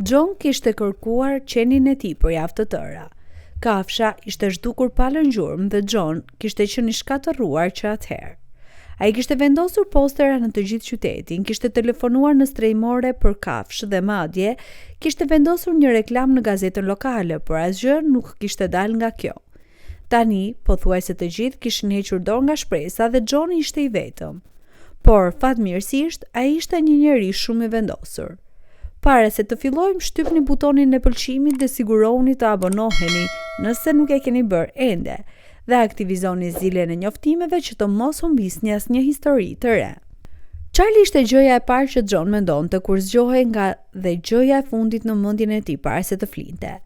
John kishte kërkuar qenin e tij për javë të tëra. Kafsha ishte zhdukur palën gjurmë dhe John kishte qenë i shkatërruar që atëherë. Ai kishte vendosur postera në të gjithë qytetin, kishte telefonuar në strejmore për kafshë dhe madje kishte vendosur një reklam në gazetën lokale, por asgjë nuk kishte dalë nga kjo. Tani, pothuajse të gjithë kishin hequr dorë nga shpresa dhe John ishte i vetëm. Por fatmirësisht, ai ishte një njeri shumë i vendosur. Para se të fillojmë, shtypni butonin e pëlqimit dhe sigurohuni të abonoheni nëse nuk e keni bërë ende dhe aktivizoni zilen e njoftimeve që të mos humbisni asnjë histori të re. Charlie ishte gjëja e parë që John mendonte kur zgjohej nga dhe gjëja e fundit në mendjen e tij para se të flinte.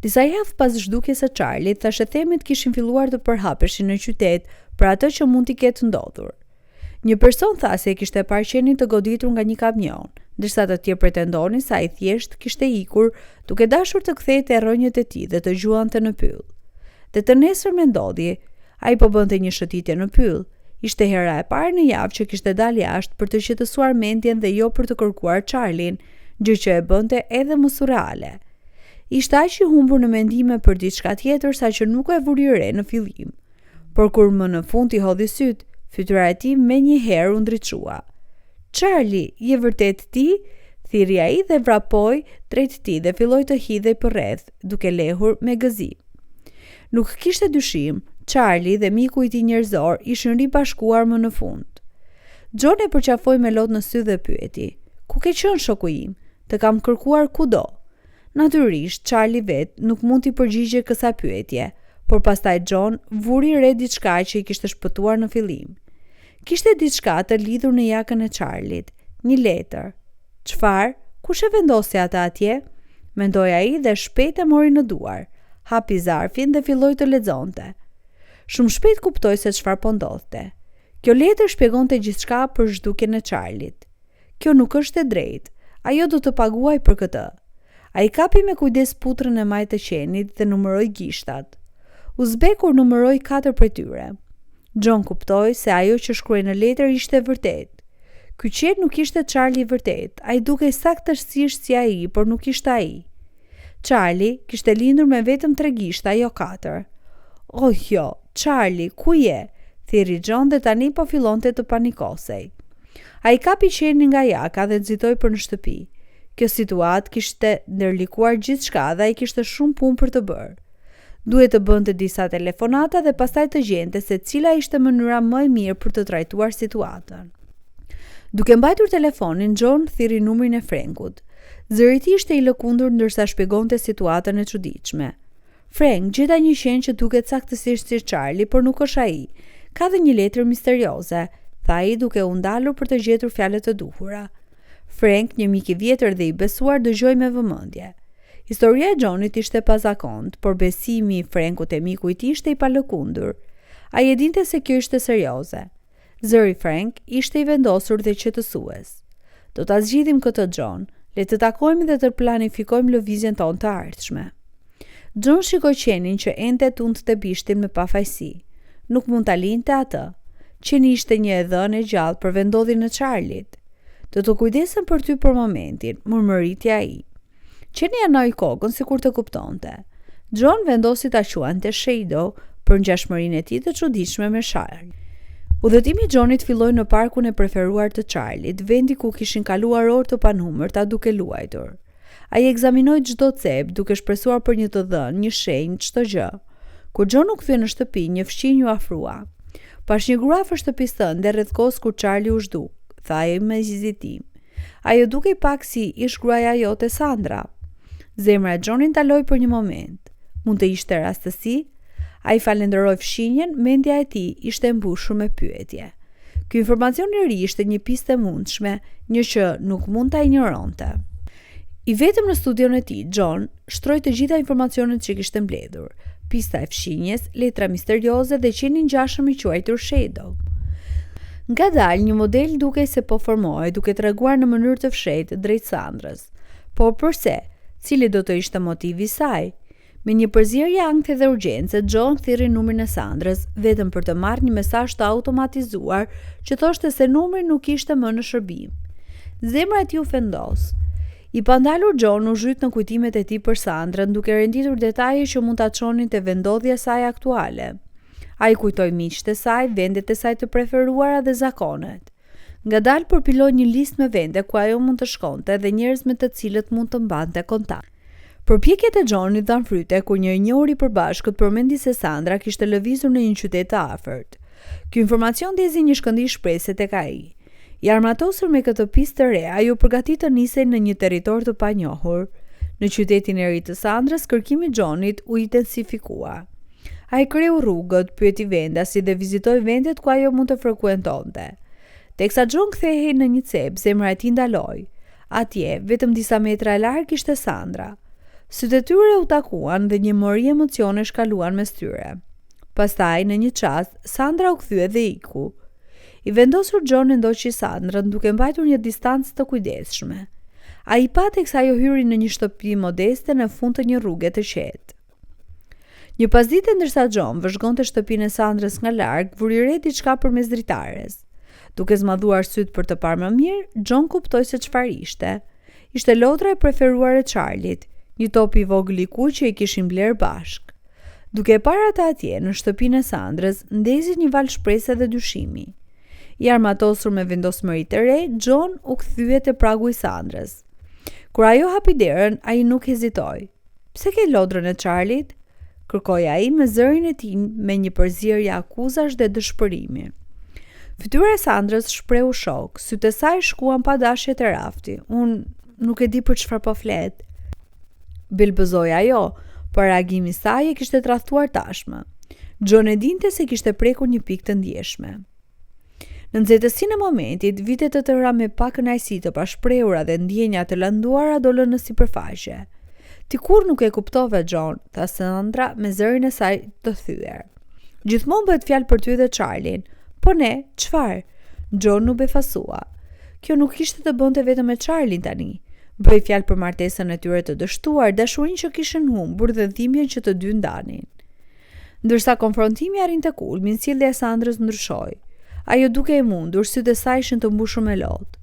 Disa javë pas zhdukjes së Charlie, thashëthemit kishin filluar të përhapeshin në qytet për atë që mund t'i ketë ndodhur. Një person tha se e kishte parë qenin të goditur nga një kamion, ndërsa të tjerë pretendonin se ai thjesht kishte ikur duke dashur të kthehej rrënjët e tij dhe të gjuante në pyll. Dhe të nesër me ndodhi, ai po bënte një shëtitje në pyll. Ishte hera e parë në javë që kishte dalë jashtë për të qetësuar mendjen dhe jo për të kërkuar Charlin, gjë që e bënte edhe më surreale. Ishte aq i humbur në mendime për diçka tjetër saqë nuk e vuri re në fillim. Por kur më në fund i hodhi syt, fytyra e tij menjëherë u ndriçua. Charlie, je vërtet ti? Thiri ai dhe vrapoi drejt tij dhe filloi të hidhej përreth, duke lehur me gëzim. Nuk kishte dyshim, Charlie dhe miku i tij njerëzor ishin ribashkuar më në fund. John e përqafoi me lot në sy dhe pyeti: "Ku ke qenë shoku im? Të kam kërkuar kudo." Natyrisht, Charlie vet nuk mund t'i përgjigjej kësaj pyetje, por pastaj John vuri re diçka që i kishte shpëtuar në fillim. Kishte diçka të lidhur në jakën e Charlit, një letër. Çfarë? Kush e vendosi atë atje? Mendoi ai dhe shpejt e mori në duar. Hapi zarfin dhe filloi të lexonte. Shumë shpejt kuptoi se çfarë po ndodhte. Kjo letër shpjegonte gjithçka për zhdukjen e Charlit. Kjo nuk është e drejtë. Ajo do të paguaj për këtë. Ai kapi me kujdes putrën e majtë të qenit dhe numëroi gishtat. Uzbekur numëroi 4 prej tyre. John kuptoi se ajo që shkruaj në letër ishte vërtet. Ky qen nuk ishte Charlie vërtet, ai dukej saktësisht si ai, por nuk ishte ai. Charlie kishte lindur me vetëm 3 gishta, jo 4. "Oh jo, Charlie, ku je?" thiri John dhe tani po fillonte të panikosej. Ai kapi qenin nga jaka dhe nxitoi për në shtëpi. Kjo situatë kishte ndërlikuar gjithçka dhe ai kishte shumë punë për të bërë. Duhet të bënte disa telefonata dhe pastaj të gjente se cila ishte mënyra më e mirë për të trajtuar situatën. Duke mbajtur telefonin, John thiri numrin e Frankut. Zëri i tij ishte i lëkundur ndërsa shpjegonte situatën e çuditshme. "Frank, gjeta një qen që duket saktësisht si Charlie, por nuk është ai. Ka dhe një letër misterioze", tha ai duke u ndalur për të gjetur fjalët e duhura. Frank, një mik i vjetër dhe i besuar, dëgjoi me vëmendje. Historia e Johnit ishte pazakont, por besimi i Frankut e miku i tij ishte i palëkundur. Ai e dinte se kjo ishte serioze. Zëri Frank ishte i vendosur dhe qetësues. "Do ta zgjidhim këtë, John. Le të takojmë dhe të planifikojmë lëvizjen tonë të ardhshme." John shikoi qenin që ende tundte bishtin me pafajsi. Nuk mund ta linte atë. Qeni ishte një edhën e gjallë për vendodhjen e Charlit. "Do të kujdesem për ty për momentin", murmëriti ai. Qeni anoi kokën sikur të kuptonte. John vendosi ta quante Shadow për ngjashmërinë e tij të çuditshme me Charlie. Udhëtimi i Johnit filloi në parkun e preferuar të Charlit, vendi ku kishin kaluar orë të panumërta duke luajtur. Ai ekzaminoi çdo cep duke shpresuar për një të dhënë, një shenjë, çdo gjë. Kur John u kthye në shtëpi, një fëmijë u afrua. "Pash një gruafër shtëpisë tënde rreth kohës kur Charlie u zhduk", tha ai me hezitim. "Ajo dukej pak si ish gruaja jote Sandra." Zemra e Johnit ndaloi për një moment. Mund të ishte rastësi? Ai falenderoi fshinjen, mendja e tij ishte mbushur me pyetje. Ky informacion i ri ishte një pistë e mundshme, një që nuk mund ta injoronte. I vetëm në studion e tij, John shtroi të gjitha informacionet që kishte mbledhur: pista e fshinjes, letra misterioze dhe qeni ngjashëm i quajtur Shadow. Ngadalë një model dukej se po formohej, duke treguar në mënyrë të fshehtë drejt Sandrës. Po përse? Cili do të ishte motivi i saj? Me një përzierje ankthi dhe urgjence, John thirri numrin e Sandrës, vetëm për të marrë një mesazh të automatizuar që thoshte se numri nuk ishte më në shërbim. Zemra e tij u fendos. I pandalur John u zhyt në kujtimet e tij për Sandrën, duke renditur detaje që mund ta çonin te vendodhja e saj aktuale. Ai kujtoi miqtë e saj, vendet e saj të preferuara dhe zakonet. Ngadalë përpiloi një listë me vende ku ajo mund të shkonte dhe njerëz me të cilët mund të mbante kontakt. Përpjekjet e Johnit dhan fryte kur një njohuri përbashkët përmendi se Sandra kishte lëvizur në një qytet të afërt. Ky informacion ndezi një shkëndij shprehse tek ai. I armatosur me këtë pistë të re, ajo përgatit të nisej në një territor të panjohur. Në qytetin e ri të Sandrës, kërkimi i Johnit u intensifikua. Ai kreu rrugët, pyeti vendasi dhe vizitoi vendet ku ajo mund të frekuentonte. Teksa John kthehej në një cep, zemra e tij ndaloi. Atje, vetëm disa metra e larg ishte Sandra. Sytë e tyre u takuan dhe një mori emocione shkaluan mes tyre. Pastaj, në një çast, Sandra u kthye dhe iku. I vendosur John e ndoqi Sandrën duke mbajtur një distancë të kujdesshme. Ai pa teksa ajo hyri në një shtëpi modeste në fund të një rruge të qetë. Një pasdite ndërsa John vëzhgonte shtëpinë e Sandrës nga larg, vuri re diçka përmes dritares. Duke zmadhuar syt për të parë më mirë, John kuptoi se çfarë ishte. Ishte lotra e preferuar e Charlit, një top i vogël i kuq që i kishin bler bashk. Duke parë ata atje në shtëpinë e Sandrës, ndezi një val shprese dhe dyshimi. I armatosur me vendosmëri të re, John u kthye te pragu i Sandrës. Kur ajo hapi derën, ai nuk hezitoi. "Pse ke lodrën e Charlit?" kërkoi ai me zërin e tij me një përzierje akuzash dhe dëshpërimi. Fytyra e Sandrës shprehu shok, sytë e saj shkuan pa dashje te rafti. "Unë nuk e di për çfarë po flet." Belbëzoi ajo, por reagimi i saj e kishte tradhtuar tashmë. John e dinte se kishte prekur një pikë të ndjeshme. Në nxehtësinë e momentit, vitet të tëra me pak kënaqësi të pashprehura dhe ndjenja të lënduara dolën në sipërfaqe. "Ti kur nuk e kuptove, John," tha Sandra me zërin e saj të thyer. "Gjithmonë bëhet fjalë për ty dhe Charlin. Po ne, çfarë?" John u befasua. Kjo nuk kishte të bënte vetëm me Charlin tani. Bëi fjalë për martesën e tyre të dështuar, dashurinë që kishin humbur dhe dhimbjen që të dy ndanin. Ndërsa konfrontimi arrinte kulmin, sjellja e Sandrës ndryshoi. Ajo duke e mundur, sytë e saj ishin të mbushur me lot.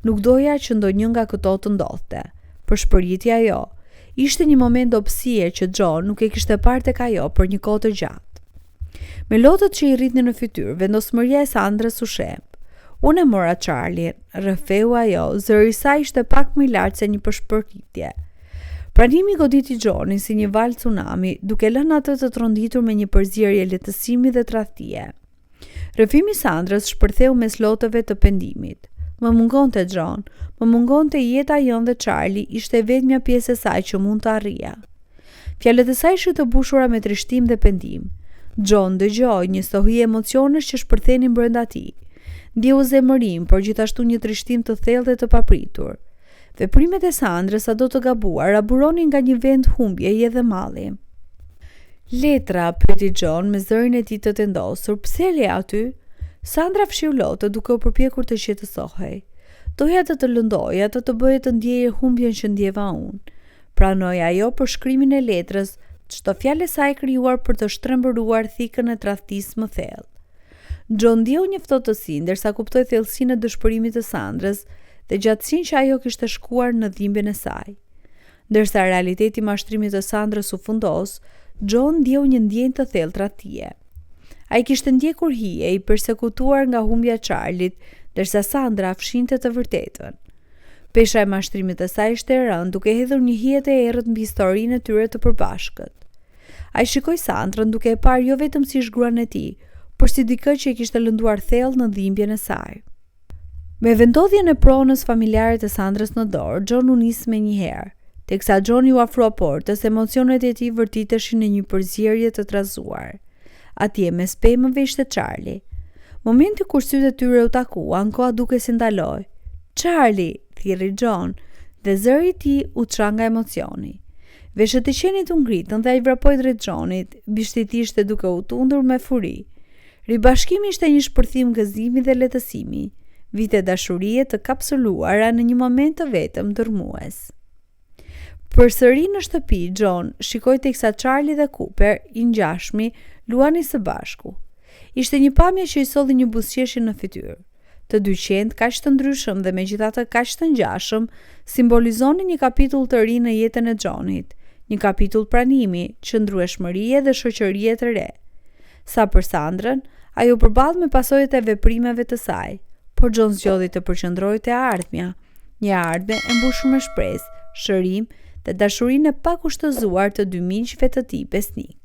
Nuk doja që ndonjë nga këto të ndodhte. Përshpëriti ajo. Ishte një moment dobësie që John nuk e kishte parë tek ajo për një kohë të gjatë. Me lotët që i rritnin në fytyrë, vendosmëria e Sandrës u shemb. "Unë e mora Charlie," rrëfeu ajo, zëri i saj ishte pak më i lartë se një përshpërtitje. Pranimi goditi Johnin si një val tsunami, duke lënë atë të tronditur me një përzierje lehtësimi dhe tradhtie. Rrëfimi i Sandrës shpërtheu mes lotëve të pendimit. "Më mungonte John, më mungonte jeta jonë dhe Charlie ishte vetmja pjesë e saj që mund të arrija." Fjalët e saj ishin të mbushura me trishtim dhe pendim. John dëgjoi një stohi emocionesh që shpërthenin brenda tij. Ndjeu zemërim, por gjithashtu një trishtim të thellë dhe të papritur. Veprimet e Sandrës sado të gabuar aburonin nga një vend humbjeje dhe malli. "Letra," pyeti John me zërin e tij të tendosur. "Pse le aty?" Sandra fshiu lotë duke u përpjekur të qetësohej. "Doja të lëndoja, të bëje të ndjeje humbjen që ndjeva unë." Pranoi ajo për shkrimin e letrës, çdo fjalë e saj krijuar për të shtrembëruar thikën e tradhtisë më thellë. John ndjeu një ftohtësi ndërsa kuptoi thellësinë e dëshpërimit të Sandrës dhe gjatësinë që ajo kishte shkuar në dhimbjen e saj. Ndërsa realiteti i mashtrimit të Sandrës u fundos, John ndjeu një ndjenjë të thellë tradhtie. Ai kishte ndjekur hije i persekutuar nga humbja e Charlit, ndërsa Sandra fshinte të vërtetën. Pesha e mashtrimit të saj ishte e rëndë, duke hedhur një hije të errët mbi historinë e tyre të përbashkët. Ai shikoi Sandrën duke e parë jo vetëm si shgruan e tij, por si dikë që e kishte lënduar thellë në dhimbjen e saj. Me vendodhjen e pronës familjare të Sandrës në dorë, John u nis menjëherë. Teksa John u afrua portës, emocionet e tij vërtiteshin në një përzierje të trazuar. Atje mes pemëve ishte Charlie. Momenti kur sytë e tyre u takuan, koha duke si ndaloj. "Charlie," thirrri John, dhe zëri i tij u çra nga emocioni. Veshët e qenit u ngritën dhe ai vrapoi drejt Johnit, bishti i tij ishte duke u tundur me furi. Ribashkimi ishte një shpërthim gëzimi dhe lehtësimi, vite dashurie të kapsuluara në një moment të vetëm dërmues. Përsëri në shtëpi, John shikoi teksa Charlie dhe Cooper, i ngjashmi, luani së bashku. Ishte një pamje që i solli një buzëqeshje në fytyrë. të dy qenë kaq të ndryshëm dhe megjithatë kaq të ngjashëm simbolizonin një kapitull të ri në jetën e Johnit, një kapitull pranimi, qëndrueshmërie dhe shoqërie të re. Sa për Sandrën, ajo përballë me pasojat e veprimeve të saj, por John zgjodhi të përqendrohej te ardhmja, një ardhmë e mbushur me shpresë, shërim dhe dashurinë e pakushtëzuar të dy miqve të tij besnik.